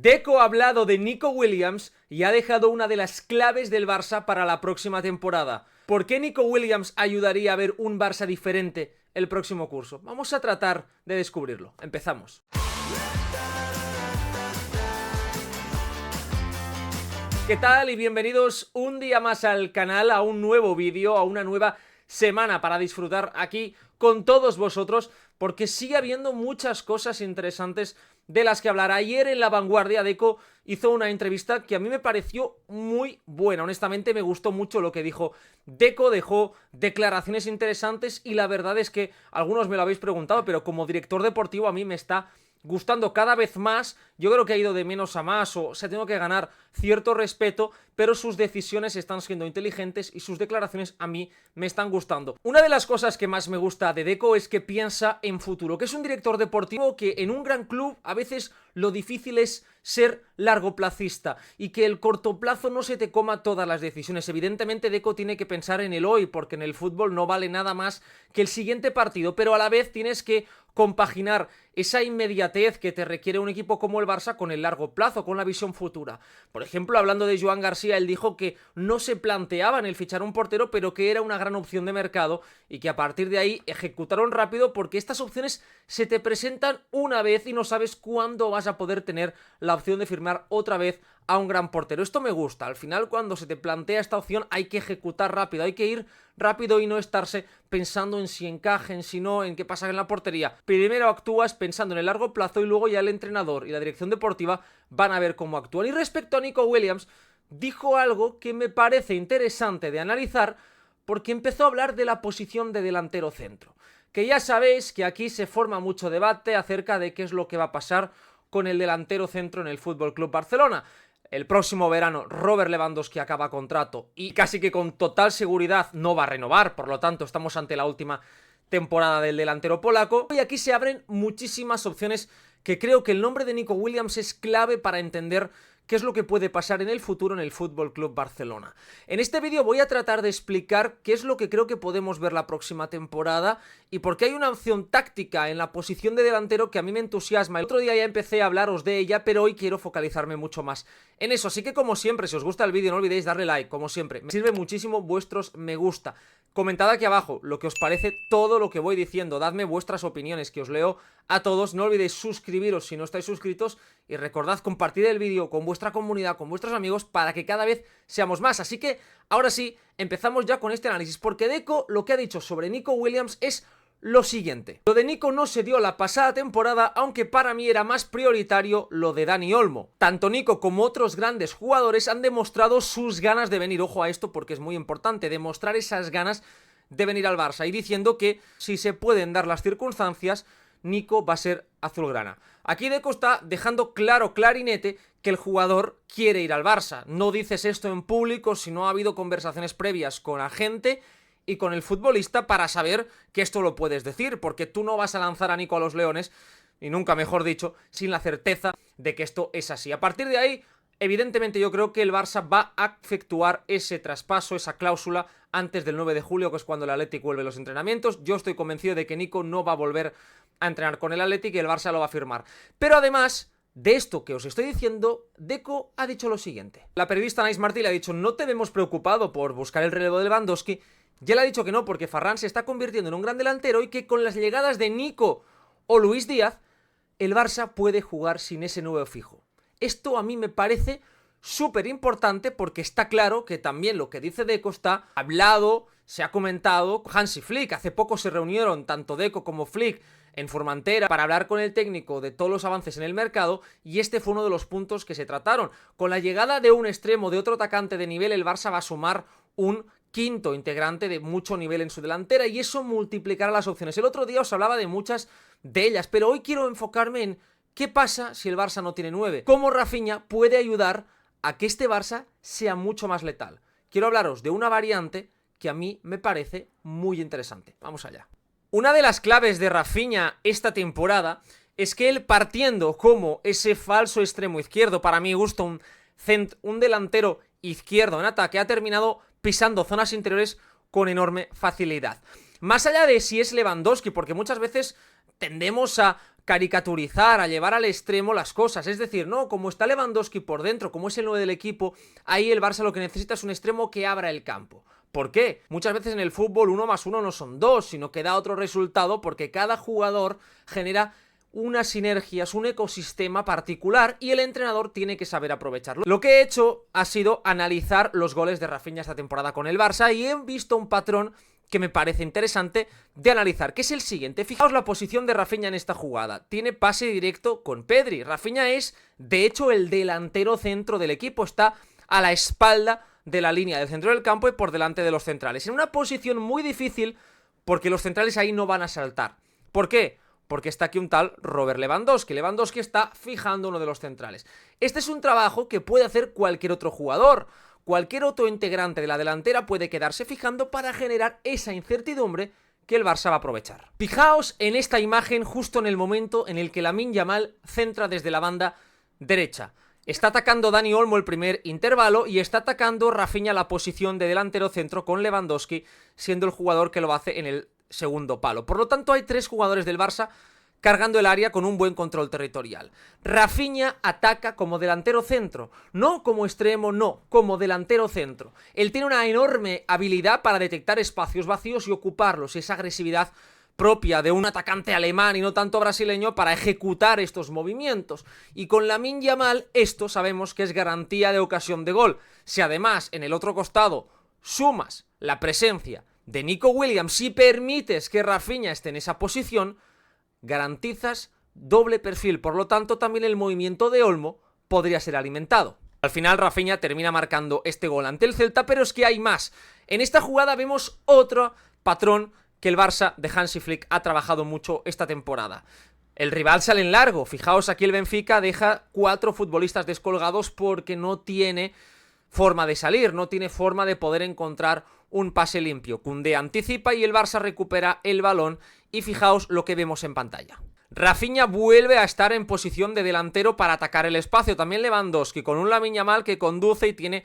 Deco ha hablado de Nico Williams y ha dejado una de las claves del Barça para la próxima temporada. ¿Por qué Nico Williams ayudaría a ver un Barça diferente el próximo curso? Vamos a tratar de descubrirlo. Empezamos. ¿Qué tal? Y bienvenidos un día más al canal, a un nuevo vídeo, a una nueva semana para disfrutar aquí con todos vosotros, porque sigue habiendo muchas cosas interesantes de las que hablar. Ayer en La Vanguardia Deco hizo una entrevista que a mí me pareció muy buena. Honestamente me gustó mucho lo que dijo Deco, dejó declaraciones interesantes y la verdad es que algunos me lo habéis preguntado, pero como director deportivo a mí me está gustando cada vez más. Yo creo que ha ido de menos a más, o se ha tenido que ganar cierto respeto, pero sus decisiones están siendo inteligentes y sus declaraciones a mí me están gustando. Una de las cosas que más me gusta de Deco es que piensa en futuro, que es un director deportivo que en un gran club a veces lo difícil es ser largoplacista y que el corto plazo no se te coma todas las decisiones. Evidentemente Deco tiene que pensar en el hoy, porque en el fútbol no vale nada más que el siguiente partido, pero a la vez tienes que compaginar esa inmediatez que te requiere un equipo como el Barça con el largo plazo, con la visión futura. Por ejemplo, hablando de Joan García, él dijo que no se planteaban el fichar un portero, pero que era una gran opción de mercado y que a partir de ahí ejecutaron rápido, porque estas opciones se te presentan una vez y no sabes cuándo vas a poder tener la opción de firmar otra vez a un gran portero. Esto me gusta. Al final, cuando se te plantea esta opción, hay que ejecutar rápido, hay que ir rápido y no estarse pensando en si encaje, en si no, en qué pasa en la portería. Primero actúas pensando en el largo plazo y luego ya el entrenador y la dirección deportiva van a ver cómo actúan. Y respecto a Nico Williams, dijo algo que me parece interesante de analizar, porque empezó a hablar de la posición de delantero centro. Que ya sabéis que aquí se forma mucho debate acerca de qué es lo que va a pasar con el delantero centro en el Fútbol Club Barcelona. El próximo verano Robert Lewandowski acaba contrato y casi que con total seguridad no va a renovar, por lo tanto estamos ante la última temporada del delantero polaco. Y aquí se abren muchísimas opciones que creo que el nombre de Nico Williams es clave para entender qué es lo que puede pasar en el futuro en el Fútbol Club Barcelona. En este vídeo voy a tratar de explicar qué es lo que creo que podemos ver la próxima temporada y por qué hay una opción táctica en la posición de delantero que a mí me entusiasma. El otro día ya empecé a hablaros de ella, pero hoy quiero focalizarme mucho más en eso. Así que, como siempre, si os gusta el vídeo no olvidéis darle like, como siempre. Me sirve muchísimo vuestros me gusta. Comentad aquí abajo lo que os parece todo lo que voy diciendo, dadme vuestras opiniones, que os leo a todos. No olvidéis suscribiros si no estáis suscritos y recordad compartir el vídeo con vuestra comunidad, con vuestros amigos, para que cada vez seamos más. Así que, ahora sí, empezamos ya con este análisis, porque Deco lo que ha dicho sobre Nico Williams es lo siguiente. Lo de Nico no se dio la pasada temporada, aunque para mí era más prioritario lo de Dani Olmo. Tanto Nico como otros grandes jugadores han demostrado sus ganas de venir. Ojo a esto porque es muy importante, demostrar esas ganas de venir al Barça, y diciendo que si se pueden dar las circunstancias, Nico va a ser azulgrana. Aquí Deco está dejando claro, clarinete, que el jugador quiere ir al Barça. No dices esto en público si no ha habido conversaciones previas con la gente y con el futbolista para saber que esto lo puedes decir, porque tú no vas a lanzar a Nico a los Leones, y nunca mejor dicho, sin la certeza de que esto es así. A partir de ahí, evidentemente yo creo que el Barça va a efectuar ese traspaso, esa cláusula, antes del 9 de julio, que es cuando el Athletic vuelve a los entrenamientos. Yo estoy convencido de que Nico no va a volver a entrenar con el Athletic y el Barça lo va a firmar. Pero además de esto que os estoy diciendo, Deco ha dicho lo siguiente. La periodista Anaïs Martí le ha dicho: no te vemos preocupado por buscar el relevo de Lewandowski. Ya le ha dicho que no, porque Ferran se está convirtiendo en un gran delantero y que con las llegadas de Nico o Luis Díaz, el Barça puede jugar sin ese 9 fijo. Esto a mí me parece súper importante, porque está claro que también lo que dice Deco está hablado, se ha comentado con Hansi Flick. Hace poco se reunieron tanto Deco como Flick en Formentera para hablar con el técnico de todos los avances en el mercado, y este fue uno de los puntos que se trataron. Con la llegada de un extremo, de otro atacante de nivel, el Barça va a sumar un quinto integrante de mucho nivel en su delantera, y eso multiplicará las opciones. El otro día os hablaba de muchas de ellas, pero hoy quiero enfocarme en qué pasa si el Barça no tiene 9. Cómo Rafinha puede ayudar a que este Barça sea mucho más letal. Quiero hablaros de una variante que a mí me parece muy interesante. Vamos allá. Una de las claves de Rafinha esta temporada es que él, partiendo como ese falso extremo izquierdo, para mi gusto un delantero izquierdo en ataque, ha terminado pisando zonas interiores con enorme facilidad. Más allá de si es Lewandowski, porque muchas veces tendemos a caricaturizar, a llevar al extremo las cosas. Es decir, no, como está Lewandowski por dentro, como es el 9 del equipo, ahí el Barça lo que necesita es un extremo que abra el campo. ¿Por qué? Muchas veces en el fútbol 1 más 1 no son 2, sino que da otro resultado porque cada jugador genera unas sinergias, un ecosistema particular y el entrenador tiene que saber aprovecharlo. Lo que he hecho ha sido analizar los goles de Rafinha esta temporada con el Barça y he visto un patrón que me parece interesante de analizar, que es el siguiente. Fijaos la posición de Rafinha en esta jugada. Tiene pase directo con Pedri. Rafinha es, de hecho, el delantero centro del equipo. Está a la espalda de la línea del centro del campo y por delante de los centrales. En una posición muy difícil porque los centrales ahí no van a saltar. ¿Por qué? Porque está aquí un tal Robert Lewandowski. Lewandowski está fijando uno de los centrales. Este es un trabajo que puede hacer cualquier otro jugador. Cualquier otro integrante de la delantera puede quedarse fijando para generar esa incertidumbre que el Barça va a aprovechar. Fijaos en esta imagen justo en el momento en el que Lamine Yamal centra desde la banda derecha. Está atacando Dani Olmo el primer intervalo y está atacando Rafinha la posición de delantero centro con Lewandowski siendo el jugador que lo hace en el segundo palo. Por lo tanto hay 3 jugadores del Barça cargando el área con un buen control territorial. Rafinha ataca como delantero centro, no como extremo, no, como delantero centro. Él tiene una enorme habilidad para detectar espacios vacíos y ocuparlos, esa agresividad propia de un atacante alemán y no tanto brasileño para ejecutar estos movimientos. Y con Lamine Yamal esto sabemos que es garantía de ocasión de gol. Si además en el otro costado sumas la presencia de Nico Williams y permites que Rafinha esté en esa posición, garantizas doble perfil, por lo tanto también el movimiento de Olmo podría ser alimentado. Al final Rafinha termina marcando este gol ante el Celta, pero es que hay más. En esta jugada vemos otro patrón que el Barça de Hansi Flick ha trabajado mucho esta temporada. El rival sale en largo, fijaos aquí el Benfica deja 4 futbolistas descolgados porque no tiene forma de salir, no tiene forma de poder encontrar un pase limpio. Koundé anticipa y el Barça recupera el balón y fijaos lo que vemos en pantalla. Rafinha vuelve a estar en posición de delantero para atacar el espacio. También Lewandowski con un Lamine Yamal que conduce y tiene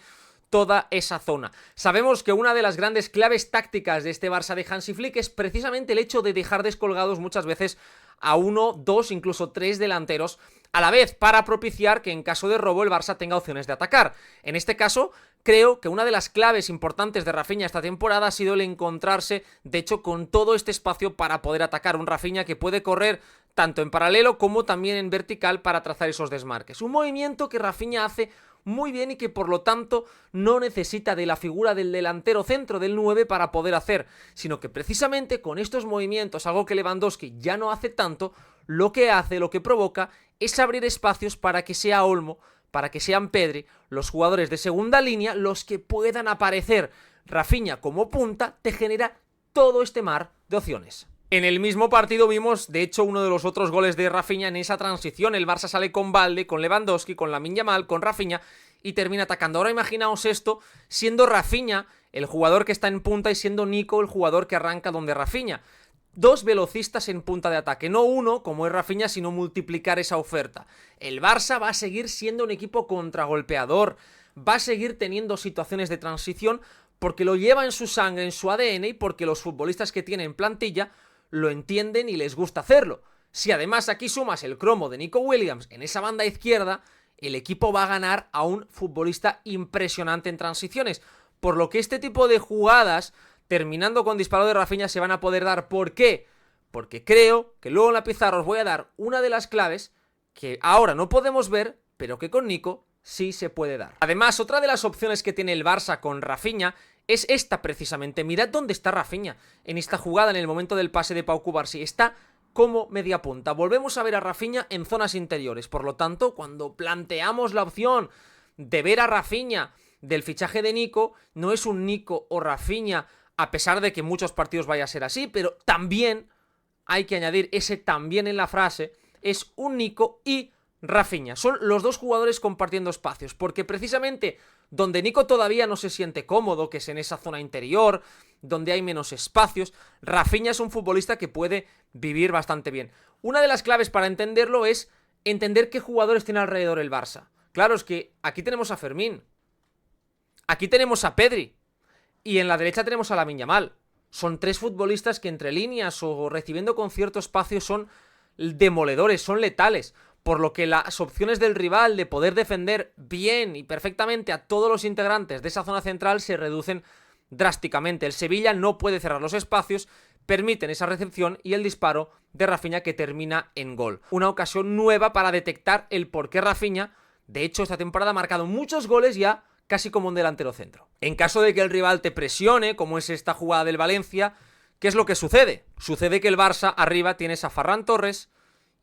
toda esa zona. Sabemos que una de las grandes claves tácticas de este Barça de Hansi Flick es precisamente el hecho de dejar descolgados muchas veces a 1, 2, incluso 3 delanteros a la vez para propiciar que en caso de robo el Barça tenga opciones de atacar. En este caso, creo que una de las claves importantes de Rafinha esta temporada ha sido el encontrarse, de hecho, con todo este espacio para poder atacar. Un Rafinha que puede correr tanto en paralelo como también en vertical para trazar esos desmarques. Un movimiento que Rafinha hace muy bien y que por lo tanto no necesita de la figura del delantero centro del 9 para poder hacer, sino que precisamente con estos movimientos, algo que Lewandowski ya no hace tanto, lo que hace, lo que provoca es abrir espacios para que sea Olmo, para que sean Pedri, los jugadores de segunda línea, los que puedan aparecer. Rafinha como punta te genera todo este mar de opciones. En el mismo partido vimos, de hecho, uno de los otros goles de Rafinha en esa transición. El Barça sale con Balde, con Lewandowski, con Lamine Yamal, con Rafinha y termina atacando. Ahora imaginaos esto, siendo Rafinha el jugador que está en punta y siendo Nico el jugador que arranca donde Rafinha. 2 velocistas en punta de ataque, no uno como es Rafinha, sino multiplicar esa oferta. El Barça va a seguir siendo un equipo contragolpeador, va a seguir teniendo situaciones de transición porque lo lleva en su sangre, en su ADN y porque los futbolistas que tiene en plantilla lo entienden y les gusta hacerlo. Si además aquí sumas el cromo de Nico Williams en esa banda izquierda, el equipo va a ganar a un futbolista impresionante en transiciones, por lo que este tipo de jugadas, terminando con disparo de Rafinha, se van a poder dar. ¿Por qué? Porque creo que luego en la pizarra os voy a dar una de las claves que ahora no podemos ver, pero que con Nico sí se puede dar. Además, otra de las opciones que tiene el Barça con Rafinha es esta precisamente. Mirad dónde está Rafinha en esta jugada, en el momento del pase de Pau Cubarsí. Está como media punta. Volvemos a ver a Rafinha en zonas interiores. Por lo tanto, cuando planteamos la opción de ver a Rafinha del fichaje de Nico, no es un Nico o Rafinha, a pesar de que muchos partidos vaya a ser así, pero también hay que añadir ese también en la frase, es un Nico y Rafinha. Son los dos jugadores compartiendo espacios, porque precisamente donde Nico todavía no se siente cómodo, que es en esa zona interior, donde hay menos espacios, Rafinha es un futbolista que puede vivir bastante bien. Una de las claves para entenderlo es entender qué jugadores tiene alrededor el Barça. Claro, es que aquí tenemos a Fermín, aquí tenemos a Pedri, y en la derecha tenemos a Lamine Yamal. Son 3 futbolistas que entre líneas o recibiendo con cierto espacio son demoledores, son letales. Por lo que las opciones del rival de poder defender bien y perfectamente a todos los integrantes de esa zona central se reducen drásticamente. El Sevilla no puede cerrar los espacios, permiten esa recepción y el disparo de Rafinha que termina en gol. Una ocasión nueva para detectar el por qué Rafinha, de hecho, esta temporada ha marcado muchos goles ya casi como un delantero centro. En caso de que el rival te presione, como es esta jugada del Valencia, ¿qué es lo que sucede? Sucede que el Barça arriba tienes a Ferran Torres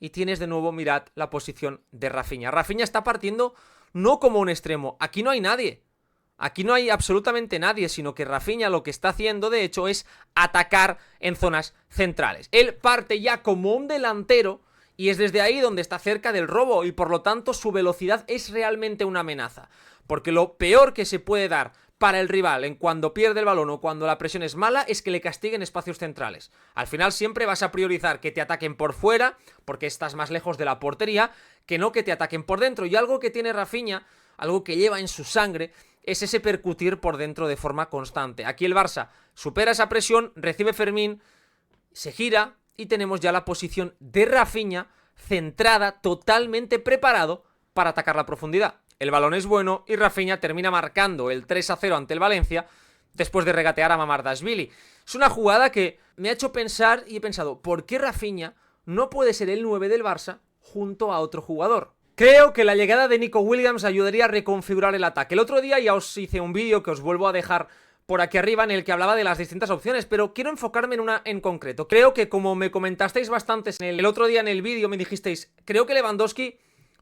y tienes de nuevo, mirad, la posición de Rafinha. Rafinha está partiendo no como un extremo, aquí no hay nadie. Aquí no hay absolutamente nadie, sino que Rafinha lo que está haciendo, de hecho, es atacar en zonas centrales. Él parte ya como un delantero y es desde ahí donde está cerca del robo y por lo tanto su velocidad es realmente una amenaza. Porque lo peor que se puede dar para el rival en cuando pierde el balón o cuando la presión es mala es que le castiguen espacios centrales. Al final siempre vas a priorizar que te ataquen por fuera, porque estás más lejos de la portería, que no que te ataquen por dentro. Y algo que tiene Rafinha, algo que lleva en su sangre, es ese percutir por dentro de forma constante. Aquí el Barça supera esa presión, recibe Fermín, se gira y tenemos ya la posición de Rafinha centrada, totalmente preparado para atacar la profundidad. El balón es bueno y Rafinha termina marcando el 3-0 ante el Valencia después de regatear a Mamardashvili. Es una jugada que me ha hecho pensar y he pensado, ¿por qué Rafinha no puede ser el 9 del Barça junto a otro jugador? Creo que la llegada de Nico Williams ayudaría a reconfigurar el ataque. El otro día ya os hice un vídeo que os vuelvo a dejar por aquí arriba en el que hablaba de las distintas opciones, pero quiero enfocarme en una en concreto. Creo que como me comentasteis bastantes el otro día en el vídeo, me dijisteis,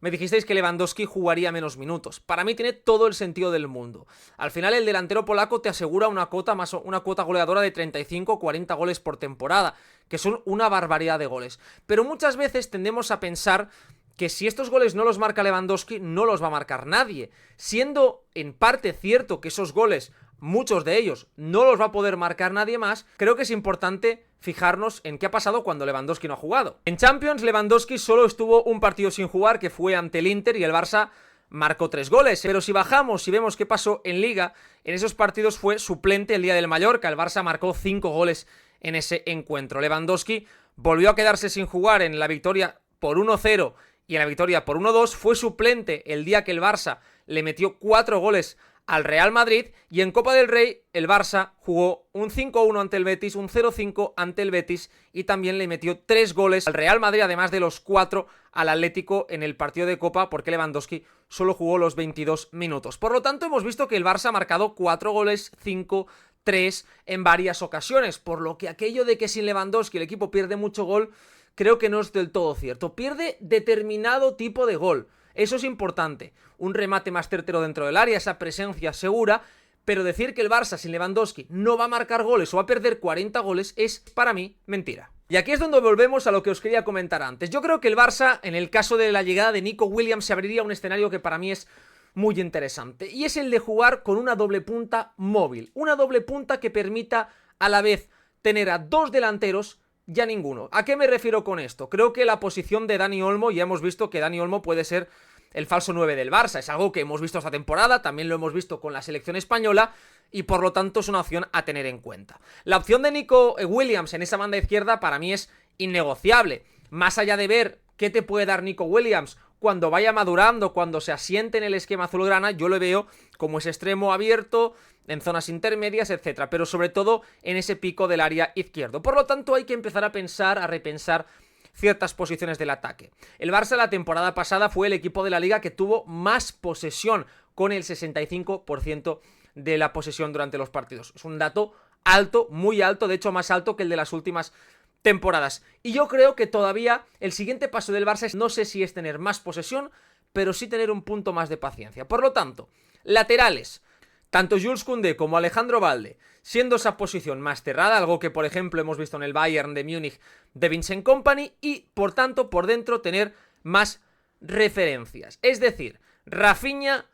me dijisteis que Lewandowski jugaría menos minutos. Para mí tiene todo el sentido del mundo. Al final el delantero polaco te asegura una cuota goleadora de 35-40 goles por temporada, que son una barbaridad de goles. Pero muchas veces tendemos a pensar que si estos goles no los marca Lewandowski, no los va a marcar nadie. Siendo en parte cierto que esos goles, muchos de ellos, no los va a poder marcar nadie más, creo que es importante fijarnos en qué ha pasado cuando Lewandowski no ha jugado. En Champions, Lewandowski solo estuvo un partido sin jugar, que fue ante el Inter, y el Barça marcó 3 goles. Pero si bajamos y vemos qué pasó en Liga, en esos partidos fue suplente el día del Mallorca. El Barça marcó 5 goles en ese encuentro. Lewandowski volvió a quedarse sin jugar en la victoria por 1-0 y en la victoria por 1-2, fue suplente el día que el Barça le metió 4 goles al Real Madrid, y en Copa del Rey el Barça jugó un 5-1 ante el Betis, un 0-5 ante el Betis y también le metió 3 goles al Real Madrid, además de los 4 al Atlético en el partido de Copa, porque Lewandowski solo jugó los 22 minutos. Por lo tanto, hemos visto que el Barça ha marcado 4 goles, 5, 3 en varias ocasiones, por lo que aquello de que sin Lewandowski el equipo pierde mucho gol, creo que no es del todo cierto. Pierde determinado tipo de gol. Eso es importante, un remate más certero dentro del área, esa presencia segura, pero decir que el Barça sin Lewandowski no va a marcar goles o va a perder 40 goles es, para mí, mentira. Y aquí es donde volvemos a lo que os quería comentar antes. Yo creo que el Barça, en el caso de la llegada de Nico Williams, se abriría un escenario que para mí es muy interesante, y es el de jugar con una doble punta móvil, una doble punta que permita a la vez tener a 2 delanteros y a ninguno. ¿A qué me refiero con esto? Creo que la posición de Dani Olmo, ya hemos visto que Dani Olmo puede ser el falso 9 del Barça, es algo que hemos visto esta temporada, también lo hemos visto con la selección española y por lo tanto es una opción a tener en cuenta. La opción de Nico Williams en esa banda izquierda para mí es innegociable, más allá de ver qué te puede dar Nico Williams cuando vaya madurando, cuando se asiente en el esquema azulgrana, yo lo veo como ese extremo abierto, en zonas intermedias, etcétera, pero sobre todo en ese pico del área izquierdo. Por lo tanto hay que empezar a pensar, a repensar ciertas posiciones del ataque. El Barça la temporada pasada fue el equipo de la Liga que tuvo más posesión, con el 65% de la posesión durante los partidos. Es un dato alto, muy alto, de hecho más alto que el de las últimas temporadas. Y yo creo que todavía el siguiente paso del Barça no sé si es tener más posesión, pero sí tener un punto más de paciencia. Por lo tanto, laterales, tanto Jules Koundé como Alejandro Balde, siendo esa posición más cerrada, algo que por ejemplo hemos visto en el Bayern de Múnich de Vincent Kompany, y por tanto por dentro tener más referencias. Es decir, Rafinha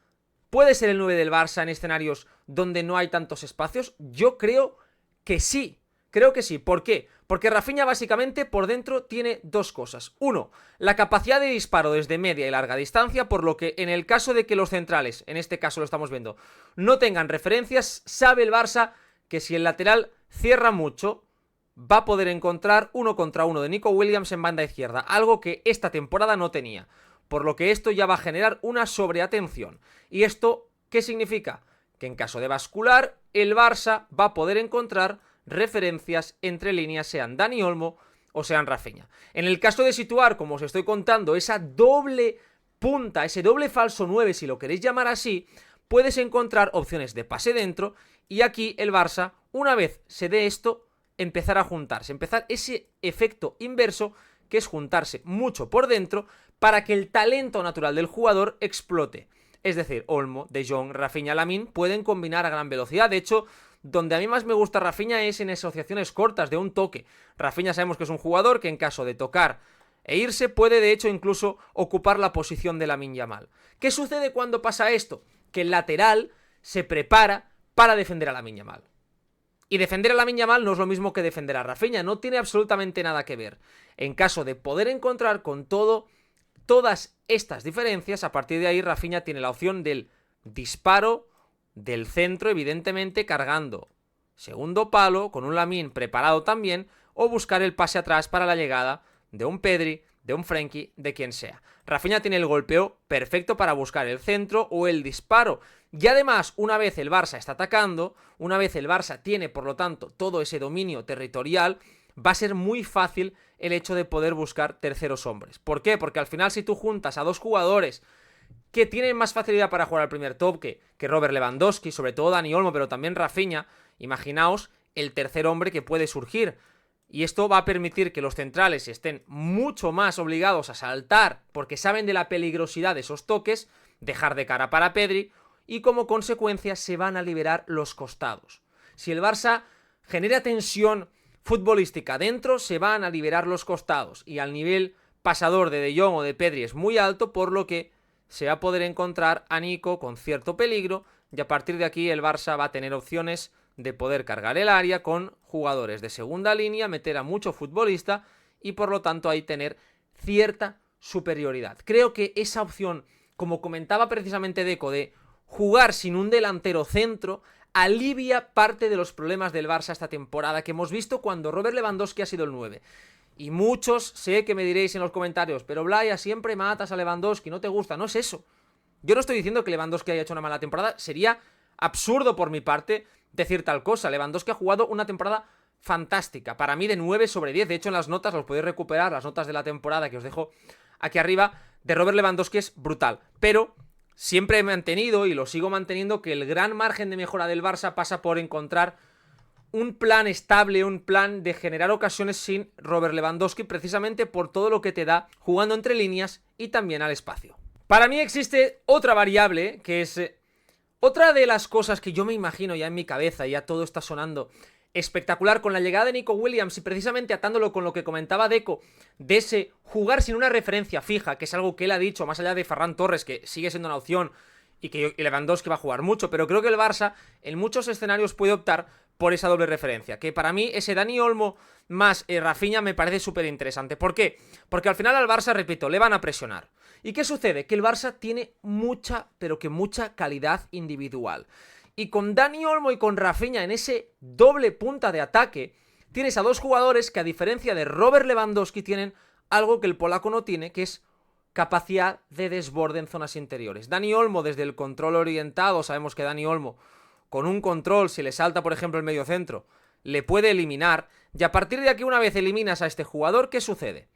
puede ser el 9 del Barça en escenarios donde no hay tantos espacios. Yo creo que sí. Creo que sí. ¿Por qué? Porque Rafinha básicamente por dentro tiene 2 cosas. 1, la capacidad de disparo desde media y larga distancia, por lo que en el caso de que los centrales, en este caso lo estamos viendo, no tengan referencias, sabe el Barça que si el lateral cierra mucho, va a poder encontrar 1 contra 1 de Nico Williams en banda izquierda, algo que esta temporada no tenía, por lo que esto ya va a generar una sobreatención. ¿Y esto qué significa? Que en caso de bascular, el Barça va a poder encontrar referencias entre líneas, sean Dani Olmo o sean Rafinha. En el caso de situar, como os estoy contando, esa doble punta, ese doble falso 9, si lo queréis llamar así, puedes encontrar opciones de pase dentro, y aquí el Barça, una vez se dé esto, empezar a juntarse, empezar ese efecto inverso, que es juntarse mucho por dentro para que el talento natural del jugador explote. Es decir, Olmo, De Jong, Rafinha, Lamine pueden combinar a gran velocidad. De hecho, donde a mí más me gusta Rafinha es en asociaciones cortas, de un toque. Rafinha sabemos que es un jugador que en caso de tocar e irse puede de hecho incluso ocupar la posición de Lamine Yamal. ¿Qué sucede cuando pasa esto? Que el lateral se prepara para defender a Lamine Yamal. Y defender a Lamine Yamal no es lo mismo que defender a Rafinha, no tiene absolutamente nada que ver. En caso de poder encontrar con todas estas diferencias, a partir de ahí Rafinha tiene la opción del disparo del centro, evidentemente cargando segundo palo, con un Lamine preparado también, o buscar el pase atrás para la llegada de un Pedri, de un Frenkie, de quien sea. Rafinha tiene el golpeo perfecto para buscar el centro o el disparo. Y además, una vez el Barça está atacando, una vez el Barça tiene, por lo tanto, todo ese dominio territorial, va a ser muy fácil el hecho de poder buscar terceros hombres. ¿Por qué? Porque al final, si tú juntas a dos jugadores que tienen más facilidad para jugar al primer top que Robert Lewandowski, sobre todo Dani Olmo, pero también Rafinha, imaginaos el tercer hombre que puede surgir. Y esto va a permitir que los centrales estén mucho más obligados a saltar porque saben de la peligrosidad de esos toques, dejar de cara para Pedri, y como consecuencia se van a liberar los costados. Si el Barça genera tensión futbolística dentro, se van a liberar los costados, y al nivel pasador de Jong o de Pedri es muy alto, por lo que se va a poder encontrar a Nico con cierto peligro, y a partir de aquí el Barça va a tener opciones de poder cargar el área con jugadores de segunda línea, meter a mucho futbolista y por lo tanto ahí tener cierta superioridad. Creo que esa opción, como comentaba precisamente Deco, de jugar sin un delantero centro, alivia parte de los problemas del Barça esta temporada que hemos visto cuando Robert Lewandowski ha sido el 9. Y muchos, sé que me diréis en los comentarios, pero Blaya, siempre matas a Lewandowski, no te gusta. No es eso. Yo no estoy diciendo que Lewandowski haya hecho una mala temporada, sería absurdo por mi parte decir tal cosa. Lewandowski ha jugado una temporada fantástica, para mí de 9 sobre 10, de hecho en las notas los podéis recuperar, las notas de la temporada que os dejo aquí arriba, de Robert Lewandowski es brutal, pero siempre he mantenido y lo sigo manteniendo que el gran margen de mejora del Barça pasa por encontrar un plan estable, un plan de generar ocasiones sin Robert Lewandowski, precisamente por todo lo que te da jugando entre líneas y también al espacio. Para mí existe otra variable que es otra de las cosas que yo me imagino ya en mi cabeza, ya todo está sonando espectacular con la llegada de Nico Williams y precisamente atándolo con lo que comentaba Deco, de ese jugar sin una referencia fija, que es algo que él ha dicho, más allá de Ferran Torres, que sigue siendo una opción y que Lewandowski va a jugar mucho, pero creo que el Barça en muchos escenarios puede optar por esa doble referencia, que para mí ese Dani Olmo más Rafinha me parece súper interesante. ¿Por qué? Porque al final al Barça, repito, le van a presionar. ¿Y qué sucede? Que el Barça tiene mucha, pero que mucha calidad individual. Y con Dani Olmo y con Rafinha en ese doble punta de ataque, tienes a dos jugadores que a diferencia de Robert Lewandowski tienen algo que el polaco no tiene, que es capacidad de desborde en zonas interiores. Dani Olmo desde el control orientado, sabemos que Dani Olmo con un control, si le salta por ejemplo el medio centro, le puede eliminar, y a partir de aquí una vez eliminas a este jugador, ¿qué sucede?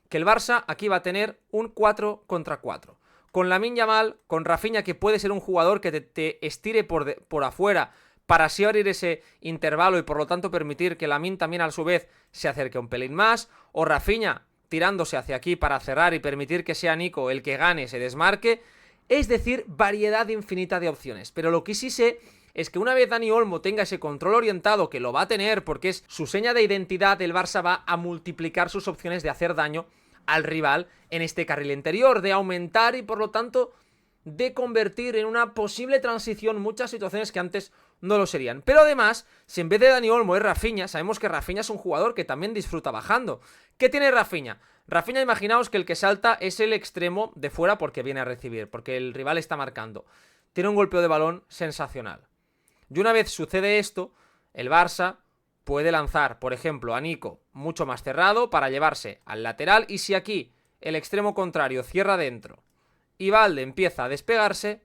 Que el Barça aquí va a tener un 4 contra 4. Con Lamine Yamal, con Rafinha, que puede ser un jugador que te estire por afuera para así abrir ese intervalo y por lo tanto permitir que Lamine también a su vez se acerque un pelín más, o Rafinha tirándose hacia aquí para cerrar y permitir que sea Nico el que gane, se desmarque, es decir, variedad infinita de opciones. Pero lo que sí sé es que una vez Dani Olmo tenga ese control orientado, que lo va a tener porque es su seña de identidad, el Barça va a multiplicar sus opciones de hacer daño al rival en este carril interior, de aumentar y por lo tanto de convertir en una posible transición muchas situaciones que antes no lo serían. Pero además, si en vez de Dani Olmo es Rafinha, sabemos que Rafinha es un jugador que también disfruta bajando. ¿Qué tiene Rafinha? Rafinha, imaginaos que el que salta es el extremo de fuera porque viene a recibir, porque el rival está marcando. Tiene un golpeo de balón sensacional. Y una vez sucede esto, el Barça puede lanzar, por ejemplo, a Nico mucho más cerrado para llevarse al lateral, y si aquí el extremo contrario cierra dentro y Balde empieza a despegarse,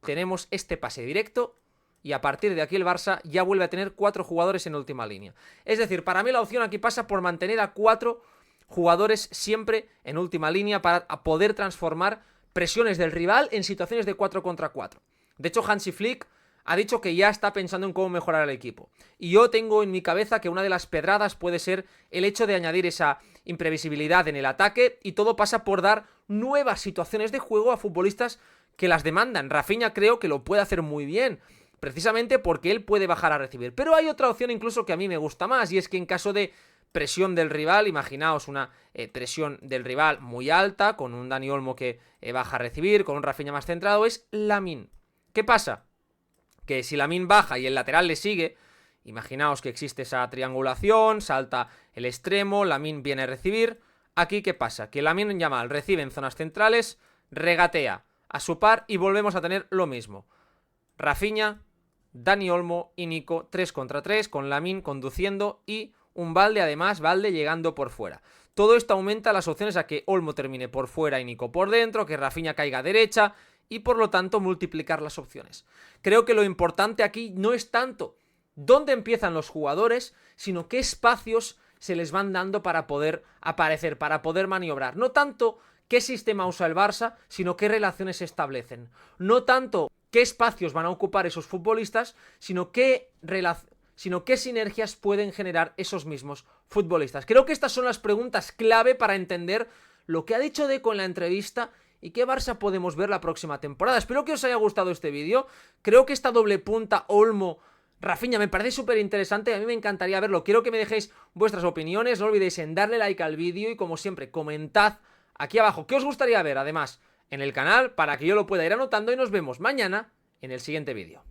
tenemos este pase directo y a partir de aquí el Barça ya vuelve a tener 4 jugadores en última línea. Es decir, para mí la opción aquí pasa por mantener a 4 jugadores siempre en última línea para poder transformar presiones del rival en situaciones de 4 contra 4. De hecho, Hansi Flick ha dicho que ya está pensando en cómo mejorar el equipo. Y yo tengo en mi cabeza que una de las pedradas puede ser el hecho de añadir esa imprevisibilidad en el ataque, y todo pasa por dar nuevas situaciones de juego a futbolistas que las demandan. Rafinha creo que lo puede hacer muy bien, precisamente porque él puede bajar a recibir. Pero hay otra opción incluso que a mí me gusta más, y es que en caso de presión del rival, imaginaos una presión del rival muy alta, con un Dani Olmo que baja a recibir, con un Rafinha más centrado, es Lamine. ¿Qué pasa? Que si Lamine baja y el lateral le sigue, imaginaos que existe esa triangulación, salta el extremo, Lamine viene a recibir. Aquí, ¿qué pasa? Que Lamine Yamal recibe en zonas centrales, regatea a su par y volvemos a tener lo mismo. Rafinha, Dani Olmo y Nico 3 contra 3, con Lamine conduciendo y un Balde, además, Balde llegando por fuera. Todo esto aumenta las opciones a que Olmo termine por fuera y Nico por dentro, que Rafinha caiga a derecha, y por lo tanto multiplicar las opciones. Creo que lo importante aquí no es tanto dónde empiezan los jugadores, sino qué espacios se les van dando para poder aparecer, para poder maniobrar. No tanto qué sistema usa el Barça, sino qué relaciones se establecen. No tanto qué espacios van a ocupar esos futbolistas, sino qué sinergias pueden generar esos mismos futbolistas. Creo que estas son las preguntas clave para entender lo que ha dicho Deco en la entrevista y qué Barça podemos ver la próxima temporada. Espero que os haya gustado este vídeo. Creo que esta doble punta Olmo-Rafinha me parece súper interesante. A mí me encantaría verlo. Quiero que me dejéis vuestras opiniones. No olvidéis en darle like al vídeo y, como siempre, comentad aquí abajo qué os gustaría ver, además, en el canal, para que yo lo pueda ir anotando, y nos vemos mañana en el siguiente vídeo.